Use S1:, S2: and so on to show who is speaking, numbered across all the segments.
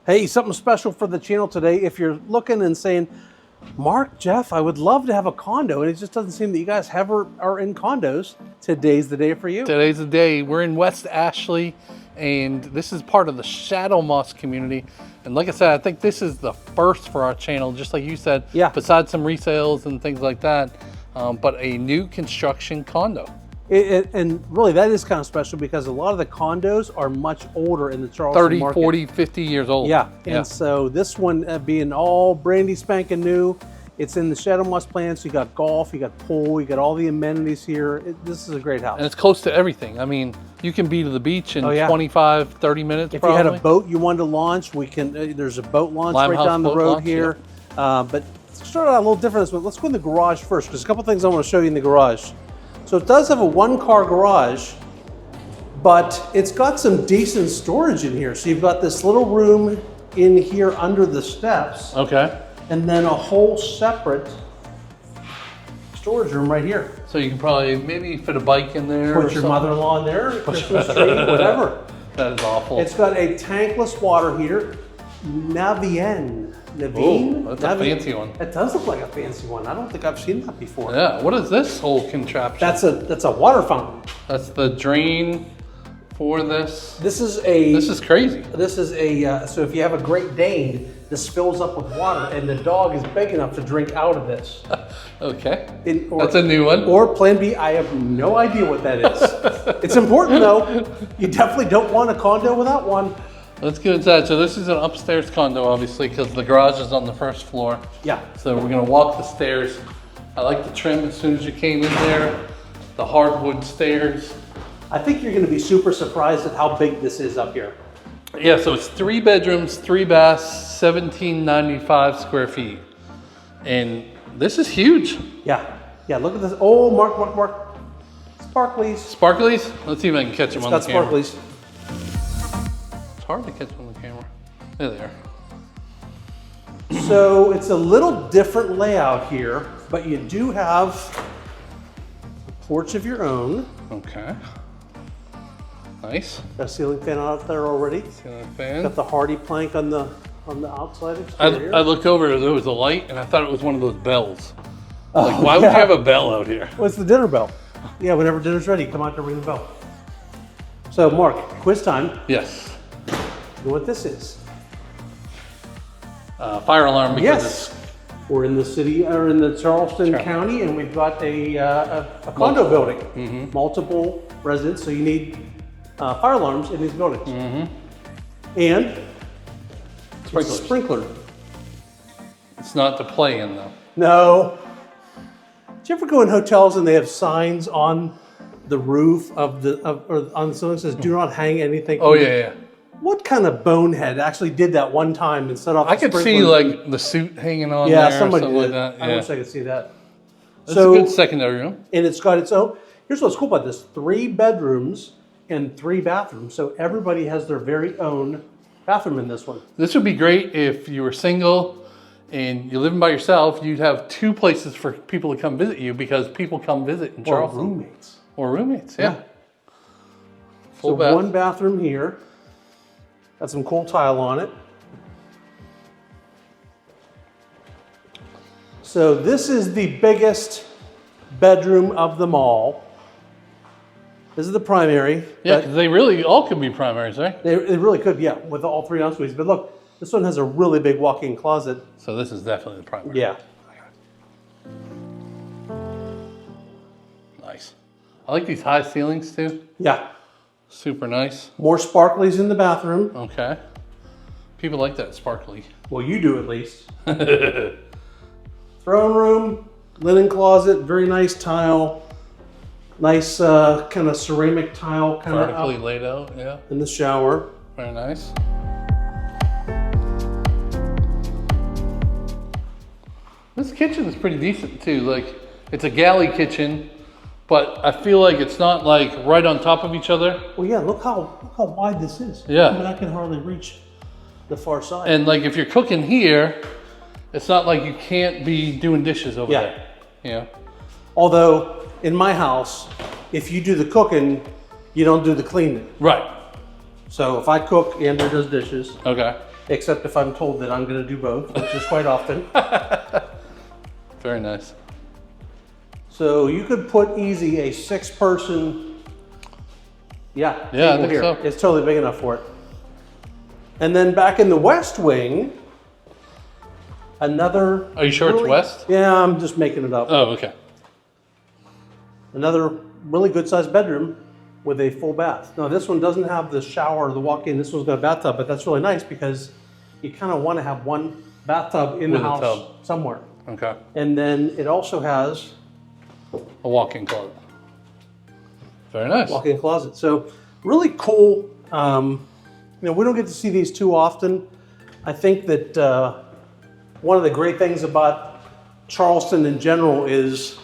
S1: Hey, something special for the channel today. If you're looking and saying, Mark, Jeff, I would love to have a condo, and it just doesn't seem that you guys are in condos, today's the day for you.
S2: Today's the day. We're in West Ashley, and this is part of the Shadowmoss community. And like I said, I think this is the first for our channel, just like you said,
S1: Yeah.
S2: besides some resales and things like that, but a new construction condo.
S1: And really, that is kind of special because a lot of the condos are much older in the Charleston
S2: 30,
S1: market.
S2: 40, 50 years old.
S1: Yeah, and so this one being all brandy spanking new, it's in the Shadowmoss plan, so you got golf, you got pool, you got all the amenities here. This is a great house.
S2: And it's close to everything. I mean, you can be to the beach in 25, 30 minutes
S1: If
S2: probably.
S1: you had a boat you wanted to launch, we can. There's a boat launch right
S2: Limehouse
S1: down the
S2: boat
S1: road
S2: launch,
S1: here. But let's start out a little different this one. Let's go in the garage first, because a couple things I want to show you in the garage. So it does have a one-car garage, but it's got some decent storage in here. So you've got this little room in here under the steps.
S2: Okay.
S1: And then a whole separate storage room right here.
S2: So you can probably maybe fit a bike in there.
S1: Put your mother-in-law in there, Christmas tree, whatever.
S2: That is awful.
S1: It's got a tankless water heater, Navien.
S2: Oh, that's a fancy one.
S1: It does look like a fancy one. I don't think I've seen that before.
S2: Yeah, what is this whole contraption?
S1: That's a water fountain.
S2: That's the drain for this.
S1: This is
S2: crazy.
S1: This is a so if you have a Great Dane, this fills up with water, and the dog is big enough to drink out of this.
S2: Okay, that's a new one.
S1: Or Plan B, I have no idea what that is. It's important though. You definitely don't want a condo without one.
S2: Let's get inside. So this is an upstairs condo, obviously, because the garage is on the first floor.
S1: Yeah.
S2: So we're gonna walk the stairs. I like the trim as soon as you came in there. The hardwood stairs.
S1: I think you're gonna be super surprised at how big this is up here.
S2: Yeah, so it's 3 bedrooms, 3 baths, 1795 square feet. And this is huge.
S1: Yeah, look at this. Oh, Mark. Sparklies.
S2: Sparklies? Let's see if I can catch them on the camera.
S1: Sparklies.
S2: It's hard to catch on the camera. There they are.
S1: So it's a little different layout here, but you do have a porch of your own.
S2: Okay. Nice.
S1: Got a ceiling fan out there already.
S2: Ceiling fan.
S1: Got the hardy plank on the outside exterior.
S2: I looked over, there was a light, and I thought it was one of those bells. Like, why would you have a bell out here?
S1: What's the dinner bell? Yeah, whenever dinner's ready, come out to ring the bell. So, Mark, quiz time.
S2: Yes.
S1: You know what this is?
S2: Fire alarm because
S1: We're in the city, or in the Charleston County, and we've got a condo building. Multiple residents, so you need fire alarms in these buildings. And it's a sprinkler.
S2: it's not to play in though.
S1: No. Did you ever go in hotels and they have signs on the roof or on the ceiling that says, "Do not hang anything"?
S2: Oh yeah.
S1: What kind of bonehead actually did that one time and set off?
S2: I could see like the suit hanging on there.
S1: Somebody
S2: something
S1: did.
S2: like that. Yeah.
S1: I wish I could see that.
S2: That's a good secondary room.
S1: And it's got its own. Here's what's cool about this: 3 bedrooms and 3 bathrooms. So everybody has their very own bathroom in this one.
S2: This would be great if you were single and you're living by yourself. You'd have 2 places for people to come visit you because people come visit in Charleston.
S1: Or roommates.
S2: Or roommates, yeah.
S1: So
S2: bath.
S1: 1 bathroom here. Got some cool tile on it. So this is the biggest bedroom of them all. This is the primary.
S2: Yeah, because they really all could be primaries, right?
S1: They really could, yeah, with all 3 en-suites. But look, this one has a really big walk-in closet.
S2: So this is definitely the primary.
S1: Yeah.
S2: Nice. I like these high ceilings too.
S1: Yeah.
S2: Super nice.
S1: More sparklies in the bathroom.
S2: Okay. People like that sparkly.
S1: Well, you do at least. Throne room, linen closet, very nice tile. Nice kind of ceramic tile kind of
S2: Vertically laid out, yeah.
S1: in the shower.
S2: Very nice. This kitchen is pretty decent too. Like, it's a galley kitchen, but I feel like it's not like right on top of each other.
S1: Well, yeah, look how wide this is.
S2: Yeah.
S1: I mean, I can hardly reach the far side.
S2: And like if you're cooking here, it's not like you can't be doing dishes over there. Yeah.
S1: Although in my house, if you do the cooking, you don't do the cleaning.
S2: Right.
S1: So if I cook, Andrew does dishes.
S2: Okay.
S1: except if I'm told that I'm going to do both, which is quite often.
S2: Very nice.
S1: So you could put easy a 6-person,
S2: Yeah, I
S1: table
S2: think
S1: here.
S2: so.
S1: It's totally big enough for it. And then back in the west wing, another.
S2: Are you sure it's west?
S1: Yeah, I'm just making it up.
S2: Oh, okay.
S1: Another really good sized bedroom with a full bath. Now this one doesn't have the shower or the walk-in. This one's got a bathtub, but that's really nice because you kind of want to have one bathtub in the
S2: With a
S1: house
S2: tub.
S1: somewhere.
S2: Okay.
S1: And then it also has
S2: A walk-in closet. Very nice.
S1: walk-in closet. So really cool. You know, we don't get to see these too often. I think that one of the great things about Charleston in general is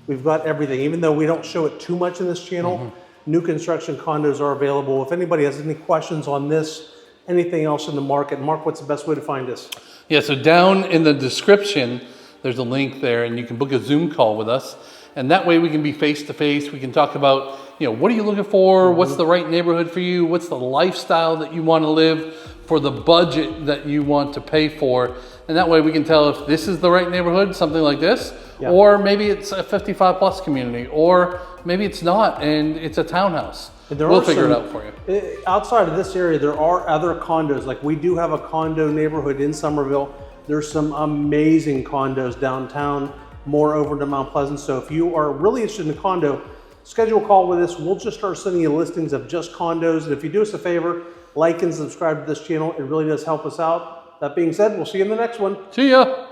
S1: we've got everything. Even though we don't show it too much in this channel, new construction condos are available. If anybody has any questions on this, anything else in the market, Mark, what's the best way to find us?
S2: Yeah, so down in the description, there's a link there and you can book a Zoom call with us. And that way we can be face to face. We can talk about, you know, what are you looking for? What's the right neighborhood for you? What's the lifestyle that you want to live for the budget that you want to pay for? And that way we can tell if this is the right neighborhood, something like this, or maybe it's a 55 plus community, or maybe it's not and it's a townhouse. We'll figure it out for you.
S1: Outside of this area, there are other condos. Like we do have a condo neighborhood in Somerville. There's some amazing condos downtown, more over to Mount Pleasant. So if you are really interested in a condo, schedule a call with us. We'll just start sending you listings of just condos. And if you do us a favor, like and subscribe to this channel. It really does help us out. That being said, we'll see you in the next one.
S2: See ya.